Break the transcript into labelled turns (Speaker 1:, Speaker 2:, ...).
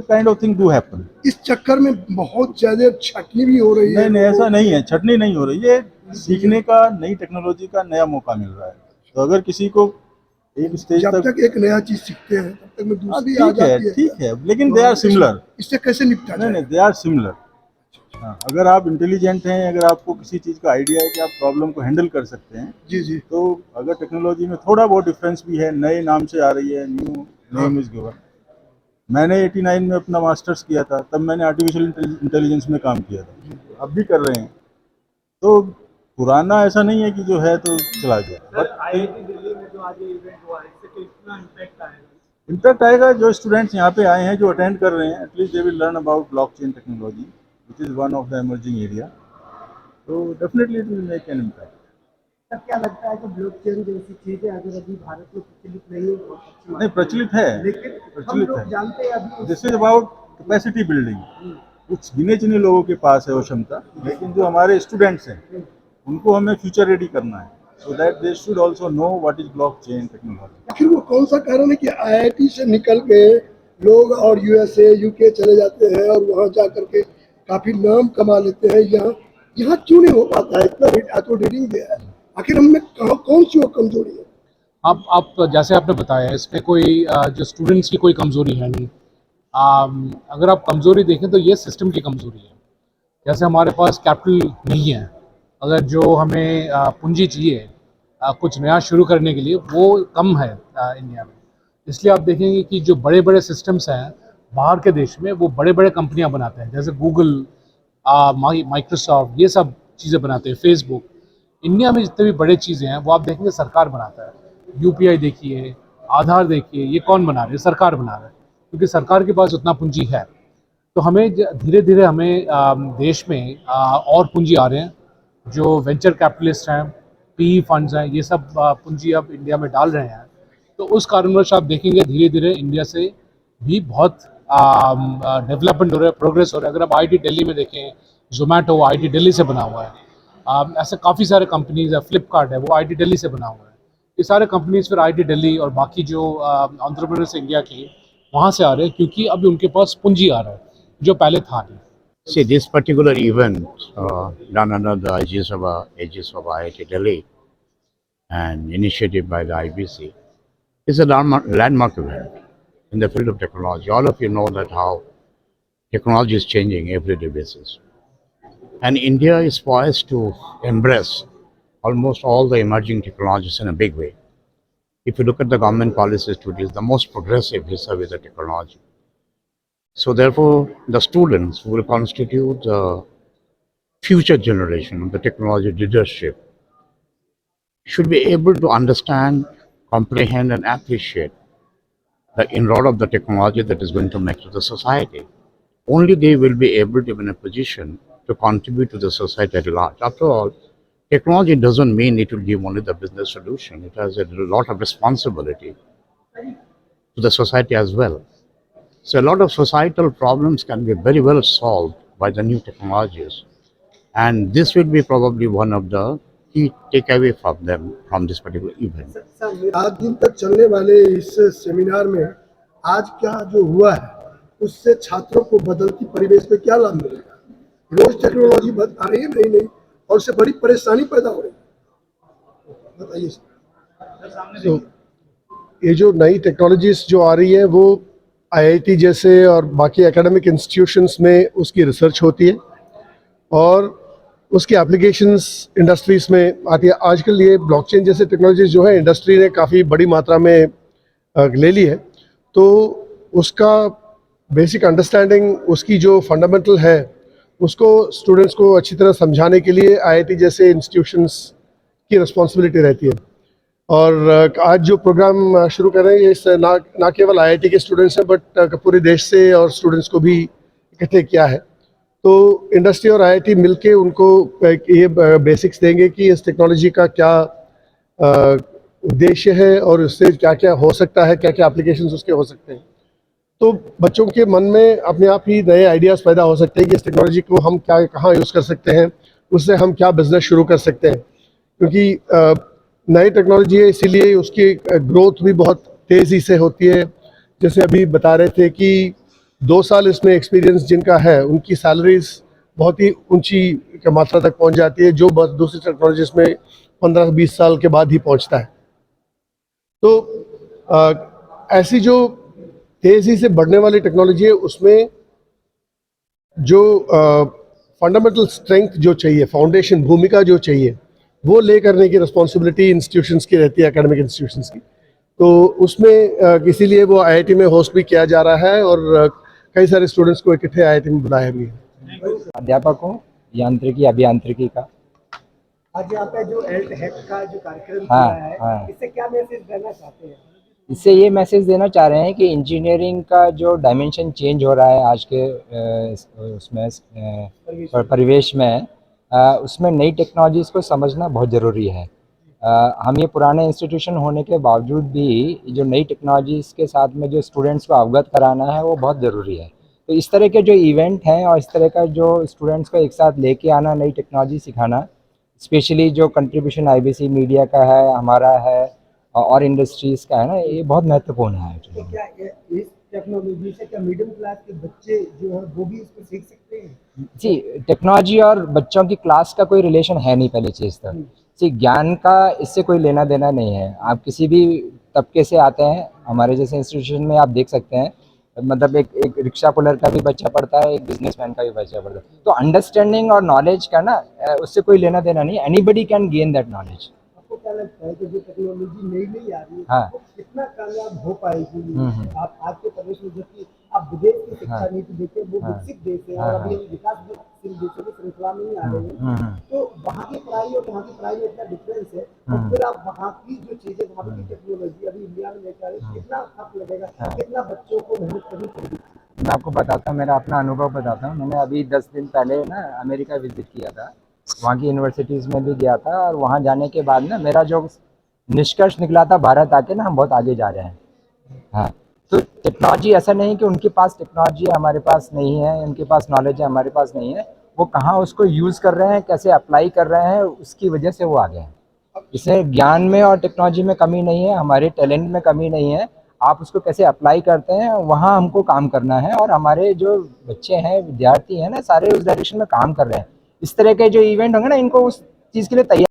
Speaker 1: Kind of thing do happen.
Speaker 2: इस चक्कर में बहुत ज्यादा छटनी भी हो रही है।
Speaker 1: नहीं, ऐसा नहीं है, छटनी नहीं हो रही है, सीखने का, नई टेक्नोलॉजी का नया मौका मिल रहा है। तो अगर किसी को एक स्टेज
Speaker 2: जब
Speaker 1: तक,
Speaker 2: तक एक नया चीज सीखते हैं तब तक में दूसरी आ
Speaker 1: ठीक है,
Speaker 2: जाती है।
Speaker 1: ठीक है, लेकिन
Speaker 2: तो
Speaker 1: दे आर सिमिलर।
Speaker 2: इससे कैसे निपटा
Speaker 1: नहीं,
Speaker 2: जाए?
Speaker 1: They are similar. हाँ, अगर आप इंटेलिजेंट हैं, अगर आपको किसी चीज़ का आइडिया है कि आप प्रॉब्लम को हैंडल कर सकते हैं,
Speaker 2: जी जी।
Speaker 1: तो अगर टेक्नोलॉजी में थोड़ा बहुत डिफरेंस भी है, नए नाम से आ रही है, न्यू नेम इज़ गिवन। मैंने 89 में अपना मास्टर्स किया था, तब मैंने आर्टिफिशियल इंटेलिजेंस में काम किया था, अब भी कर रहे हैं। तो पुराना ऐसा नहीं है कि जो है तो चला गया, बट इम्पैक्ट आएगा। जो स्टूडेंट्स यहाँ पे आए हैं, जो अटेंड कर रहे हैं, at least they will learn about blockchain technology which is one of the emerging area. तो definitely it will make an impact.
Speaker 3: तब क्या लगता है कि ब्लॉकचेन जैसी चीजें अगर अभी भारत में प्रचलित नहीं है, बहुत अच्छी बात
Speaker 1: नहीं, प्रचलित है,
Speaker 3: लेकिन हम
Speaker 1: प्रचलित
Speaker 3: लोग
Speaker 1: है।
Speaker 3: जानते हैं अभी
Speaker 1: this is about capacity building. कुछ गिने चुने लोगों के पास है वो क्षमता, लेकिन जो हमारे स्टूडेंट्स हैं उनको हमें फ्यूचर रेडी करना है, so that they should also know what is blockchain technology.
Speaker 2: आखिर वो कौन सा कारण है कि आईआईटी से निकल के लोग और यूएसए यूके चले जाते हैं और वहां जा करके काफी नाम कमा लेते हैं? यहाँ यहाँ क्यों नहीं हो पाता है? इतना तो रीडिंग दिया है, आखिर हमें कौन सी वो कमजोरी है?
Speaker 4: आप जैसे आपने बताया, इसमें कोई जो स्टूडेंट्स की कोई कमज़ोरी है नहीं। अगर आप कमज़ोरी देखें तो ये सिस्टम की कमज़ोरी है। जैसे हमारे पास कैपिटल नहीं है, अगर जो हमें पूंजी चाहिए कुछ नया शुरू करने के लिए, वो कम है इंडिया में। इसलिए आप देखेंगे कि जो बड़े बड़े सिस्टम्स हैं बाहर के देश में, वो बड़े बड़े कंपनियां बनाते हैं, जैसे गूगल, माइक्रोसॉफ्ट, ये सब चीज़ें बनाते हैं, फेसबुक। इंडिया में जितने भी बड़े चीज़ें हैं वो आप देखेंगे सरकार बनाता है। यूपीआई देखिए, आधार देखिए, ये कौन बना रहे हैं? सरकार बना रहा है, क्योंकि सरकार के पास उतना पूंजी है। तो हमें धीरे धीरे हमें देश में और पूंजी आ रहे हैं, जो वेंचर कैपिटलिस्ट हैं, पीई फंड्स हैं, ये सब पूंजी अब इंडिया में डाल रहे हैं। तो उस कारणवश आप देखेंगे धीरे धीरे इंडिया से भी बहुत डेवलपमेंट हो रहा है, प्रोग्रेस हो रहा है। अगर आप आईटी दिल्ली में देखें, जोमेटो आईटी दिल्ली से बना हुआ है। ऐसे काफ़ी सारे कंपनीज है, फ्लिपकार्ट है, वो आईटी दिल्ली से बना हुआ है। ये सारे कंपनीज फिर आईटी दिल्ली और बाकी जो एंटरप्रेन्योर्स इंडिया के वहाँ से आ रहे हैं, क्योंकि अभी उनके पास पूंजी आ रहा है जो पहले था नहीं।
Speaker 5: See, this particular event done under the aegis of IIT Delhi and initiated by the IBC is a landmark event in the field of technology. All of you know that how technology is changing every day basis. And India is poised to embrace almost all the emerging technologies in a big way. If you look at the government policies today, it's the most progressive vis-a-vis the technology. So therefore, the students who will constitute the future generation of the technology leadership should be able to understand, comprehend, and appreciate the inroad of the technology that is going to make to the society. Only they will be able to be in a position to contribute to the society at large. After all, technology doesn't mean it will give only the business solution. It has a lot of responsibility to the society as well. So a lot of societal problems can be very well solved by the new technologies. And this will be probably one of the key takeaway from them from this particular event.
Speaker 2: 7 दिन तक चलने वाले इस seminar में आज क्या जो हुआ है उससे छात्रों को बदलती परिवेश में क्या लाभ मिलेगा? रोज टेक्नोलॉजी आ रही है नई नई और उससे बड़ी परेशानी पैदा हो रही है, बताइए।
Speaker 6: तो ये जो नई टेक्नोलॉजीज जो आ रही है वो आईआईटी जैसे और बाकी एकेडमिक इंस्टीट्यूशंस में उसकी रिसर्च होती है और उसकी एप्लीकेशंस इंडस्ट्रीज में आती है। आजकल ये ब्लॉकचेन जैसे टेक्नोलॉजीज जो है इंडस्ट्री ने काफ़ी बड़ी मात्रा में ले ली है, तो उसका बेसिक अंडरस्टैंडिंग, उसकी जो फंडामेंटल है, उसको स्टूडेंट्स को अच्छी तरह समझाने के लिए आईआईटी जैसे इंस्टीट्यूशंस की रिस्पॉन्सिबिलिटी रहती है। और आज जो प्रोग्राम शुरू कर रहे हैं ये ना केवल आईआईटी के स्टूडेंट्स हैं बट पूरे देश से और स्टूडेंट्स को भी इकट्ठे किया है। तो इंडस्ट्री और आईआईटी मिलके उनको ये बेसिक्स देंगे कि इस टेक्नोलॉजी का क्या उद्देश्य है और उससे क्या क्या हो सकता है, क्या क्या एप्लीकेशंस उसके हो सकते हैं। तो बच्चों के मन में अपने आप ही नए आइडियाज़ पैदा हो सकते हैं कि इस टेक्नोलॉजी को हम क्या कहाँ यूज़ कर सकते हैं, उससे हम क्या बिज़नेस शुरू कर सकते हैं। क्योंकि नई टेक्नोलॉजी है इसीलिए उसकी ग्रोथ भी बहुत तेज़ी से होती है। जैसे अभी बता रहे थे कि 2 साल इसमें एक्सपीरियंस जिनका है उनकी सैलरीज बहुत ही ऊंची मात्रा तक पहुंच जाती है, जो बस दूसरी टेक्नोलॉजीज में 15-20 साल के बाद ही पहुंचता है। तो ऐसी जो तेजी से बढ़ने वाली टेक्नोलॉजी है उसमें जो फंडामेंटल स्ट्रेंथ जो चाहिए, फाउंडेशन भूमिका जो चाहिए, वो ले करने की रिस्पॉन्सिबिलिटी इंस्टीट्यूशंस की रहती है, एकेडमिक इंस्टीट्यूशंस की। तो उसमें इसीलिए वो आईआईटी में होस्ट भी किया जा रहा है और कई सारे स्टूडेंट्स को इकट्ठे आईआईटी में बुलाया भी है।
Speaker 7: अध्यापकों यांत्रिकी अभियांत्रिकी का
Speaker 3: आज यहाँ पे जो हेल्थ का जो कार्यक्रम
Speaker 7: हाँ,
Speaker 3: किया है,
Speaker 7: हाँ।
Speaker 3: इससे क्या मैसेज देना चाहते हैं?
Speaker 7: इससे ये मैसेज देना चाह रहे हैं कि इंजीनियरिंग का जो डायमेंशन चेंज हो रहा है आज के उसमें परिवेश में, उसमें नई टेक्नोलॉजीज़ को समझना बहुत ज़रूरी है। हम ये पुराने इंस्टीट्यूशन होने के बावजूद भी जो नई टेक्नोलॉजीज़ के साथ में जो स्टूडेंट्स को अवगत कराना है वो बहुत ज़रूरी है। तो इस तरह के जो इवेंट हैं और इस तरह का जो स्टूडेंट्स को एक साथ लेके आना, नई टेक्नोलॉजी सिखाना, स्पेशली जो कंट्रीब्यूशन आईबीसी मीडिया का है, हमारा है और इंडस्ट्रीज़ का है ना, ये बहुत महत्वपूर्ण है
Speaker 3: तो
Speaker 7: एक्चुअली।
Speaker 3: क्या इस टेक्नोलॉजी से क्या मिडिल क्लास के बच्चे जो है वो भी इसको सीख सकते हैं?
Speaker 7: जी, टेक्नोलॉजी और बच्चों की क्लास का कोई रिलेशन है नहीं पहली चीज़ तो। जी, ज्ञान का इससे कोई लेना देना नहीं है। आप किसी भी तबके से आते हैं, हमारे जैसे इंस्टीट्यूशन में आप देख सकते हैं, मतलब एक रिक्शा पुलर का भी बच्चा पढ़ता है, एक बिजनेसमैन का भी बच्चा पढ़ता है। तो अंडरस्टैंडिंग और नॉलेज का ना उससे कोई लेना देना नहीं, anybody can gain that knowledge.
Speaker 3: आपको क्या लगता है कि जो टेक्नोलॉजी नई आ रही है,
Speaker 7: हाँ।
Speaker 3: वो कितना कामयाब हो पाएगी? आप आज के प्रदेश में, जबकि आप विदेश की शिक्षा नीति देखिए, वो विकसित देश है और अभी हम विकासशील देशों की श्रृंखला में ही आ रहे हैं। तो वहाँ की पढ़ाई और यहाँ की पढ़ाई में इतना डिफरेंस है, और फिर आप वहाँ की जो चीजें, वहाँ की टेक्नोलॉजी अभी इंडिया में लेकर आ रहे हैं, कितना खर्च लगेगा, कितना बच्चों को मेहनत करनी पड़ेगी?
Speaker 7: मैं आपको बताता हूँ, मेरा अपना अनुभव बताता हूँ। मैंने अभी 10 दिन पहले ना अमेरिका विजिट किया था, वहाँ की यूनिवर्सिटीज़ में भी गया था, और वहाँ जाने के बाद ना मेरा जो निष्कर्ष निकला था, भारत आके ना हम बहुत आगे जा रहे हैं। हाँ, तो टेक्नोलॉजी ऐसा नहीं कि उनके पास टेक्नोलॉजी है हमारे पास नहीं है, उनके पास नॉलेज है हमारे पास नहीं है, वो कहाँ उसको यूज़ कर रहे हैं, कैसे अप्लाई कर रहे हैं, उसकी वजह से वो आगे हैं। इसमें ज्ञान में और टेक्नोलॉजी में कमी नहीं है, हमारे टैलेंट में कमी नहीं है, आप उसको कैसे अप्लाई करते हैं वहाँ हमको काम करना है। और हमारे जो बच्चे हैं, विद्यार्थी हैं ना, सारे उस डायरेक्शन में काम कर रहे हैं। इस तरह के जो इवेंट होंगे ना, इनको उस चीज़ के लिए तैयार